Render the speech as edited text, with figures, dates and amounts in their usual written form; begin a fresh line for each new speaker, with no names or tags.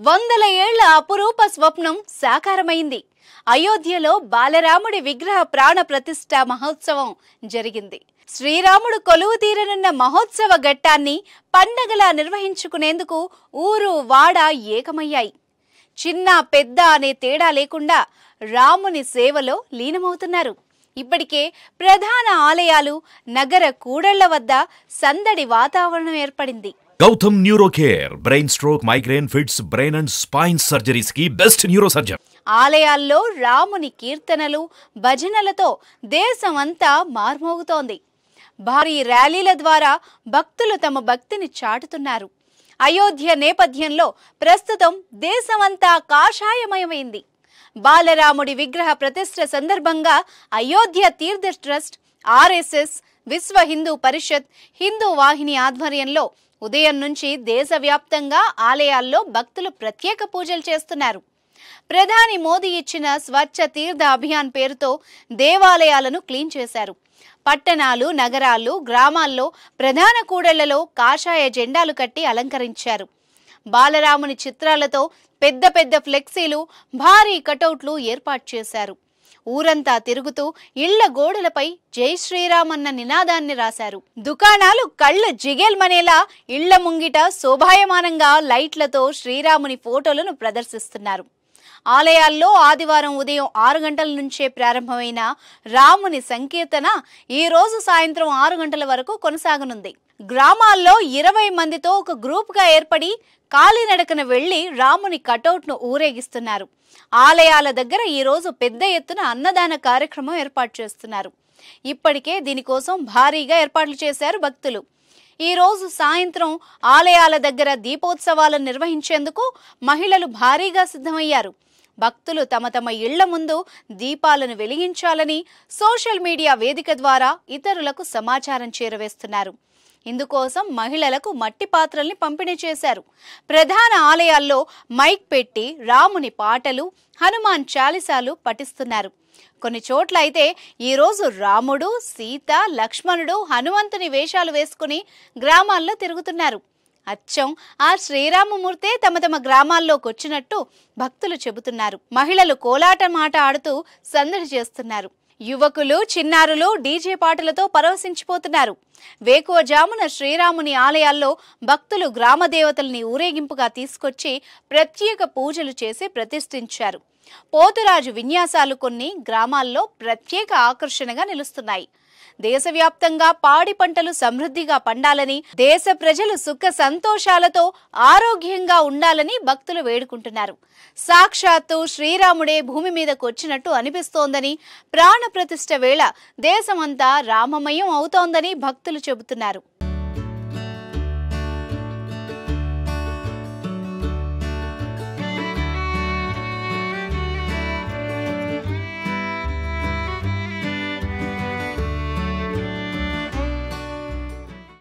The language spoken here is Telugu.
వందల ఏళ్ల అపురూప స్వప్నం సాకారమైంది. అయోధ్యలో బాలరాముడి విగ్రహ ప్రాణ ప్రతిష్ఠ మహోత్సవం జరిగింది. శ్రీరాముడు కొలువు తీరనున్న మహోత్సవ ఘట్టాన్ని పండగలా నిర్వహించుకునేందుకు ఊరు వాడ ఏకమయ్యాయి. చిన్న పెద్ద అనే తేడా లేకుండా రాముని సేవలో లీనమవుతున్నారు. ఇప్పటికే ప్రధాన ఆలయాలు, నగర కూడళ్ల వద్ద సందడి వాతావరణం ఏర్పడింది.
Gautam neuro care brain stroke, migraine, fits, brain and spine surgeries కి బెస్ట్ న్యూరో సర్జన్.
ఆలయాల్లో రాముని కీర్తనలు, భజనలతో దేశమంతా మార్మోగుతోంది. భారీ ర్యాలీల ద్వారా భక్తులు తమ భక్తిని చాటుతున్నారు. అయోధ్య నేపథ్యంలో ప్రస్తుతం దేశమంతా కాషాయమయమైంది. బాలరాముడి విగ్రహ ప్రతిష్ఠ సందర్భంగా అయోధ్య తీర్థ ట్రస్ట్, ఆర్ఎస్ఎస్, విశ్వ హిందూ పరిషత్, హిందూ వాహిని ఆధ్వర్యంలో ఉదయం నుంచి దేశవ్యాప్తంగా ఆలయాల్లో భక్తులు ప్రత్యేక పూజలు చేస్తున్నారు. ప్రధాని మోదీ ఇచ్చిన స్వచ్ఛ తీర్థ అభియాన్ పేరుతో దేవాలయాలను క్లీన్ చేశారు. పట్టణాలు, నగరాలు, గ్రామాల్లో ప్రధాన కూడళ్లలో కాషాయ జెండాలు కట్టి అలంకరించారు. బాలరాముని చిత్రాలతో పెద్ద పెద్ద ఫ్లెక్సీలు, భారీ కటౌట్లు ఏర్పాటు చేశారు. ఊరంతా తిరుగుతూ ఇళ్ల గోడలపై జై శ్రీరామ్ అన్న నినాదాన్ని రాశారు. దుకాణాలు కళ్ళు జిగేల్మనేలా ఇళ్ల ముంగిట శోభాయమానంగా లైట్లతో శ్రీరాముని ఫోటోలను ప్రదర్శిస్తున్నారు. ఆలయాల్లో ఆదివారం ఉదయం 6 గంటల నుంచే ప్రారంభమైన రాముని సంకీర్తన ఈ రోజు సాయంత్రం 6 గంటల వరకు కొనసాగనుంది. గ్రామాల్లో 20 మందితో ఒక గ్రూప్గా ఏర్పడి కాలినడకన వెళ్లి రాముని కటౌట్ను ఊరేగిస్తున్నారు. ఆలయాల దగ్గర ఈ రోజు పెద్ద ఎత్తున అన్నదాన కార్యక్రమం ఏర్పాటు చేస్తున్నారు. ఇప్పటికే దీనికోసం భారీగా ఏర్పాట్లు చేశారు భక్తులు. ఈ రోజు సాయంత్రం ఆలయాల దగ్గర దీపోత్సవాలను నిర్వహించేందుకు మహిళలు భారీగా సిద్ధమయ్యారు. భక్తులు తమ తమ ఇళ్ల ముందు దీపాలను వెలిగించాలని సోషల్ మీడియా వేదిక ద్వారా ఇతరులకు సమాచారం చేరవేస్తున్నారు. ఇందుకోసం మహిళలకు మట్టి పాత్రల్ని పంపిణీ చేశారు. ప్రధాన ఆలయాల్లో మైక్ పెట్టి రాముని పాటలు, హనుమాన్ చాలీసాలు పఠిస్తున్నారు. కొన్ని చోట్ల అయితే ఈరోజు రాముడు, సీత, లక్ష్మణుడు, హనుమంతుని వేషాలు వేసుకుని గ్రామాల్లో తిరుగుతున్నారు. అచ్చం ఆ శ్రీరామమూర్తే తమ తమ గ్రామాల్లోకి వచ్చినట్టు భక్తులు చెబుతున్నారు. మహిళలు కోలాటం ఆట ఆడుతూ సందడి చేస్తున్నారు. యువకులు, చిన్నారులు డీజే పాటలతో పరవశించిపోతున్నారు. వేకువజామున శ్రీరాముని ఆలయాల్లో భక్తులు గ్రామ దేవతల్ని ఊరేగింపుగా తీసుకొచ్చి ప్రత్యేక పూజలు చేసి ప్రతిష్ఠించారు. పోతురాజు విన్యాసాలు కొన్ని గ్రామాల్లో ప్రత్యేక ఆకర్షణగా నిలుస్తున్నాయి. దేశవ్యాప్తంగా పాడి పంటలు సమృద్ధిగా పండాలని, దేశ ప్రజలు సుఖ సంతోషాలతో ఆరోగ్యంగా ఉండాలని భక్తులు వేడుకుంటున్నారు. సాక్షాత్తు శ్రీరాముడే భూమి మీదకు వచ్చినట్టు అనిపిస్తోందని, ప్రాణ ప్రతిష్ఠ వేళ దేశమంతా రామమయం అవుతోందని భక్తులు చెబుతున్నారు.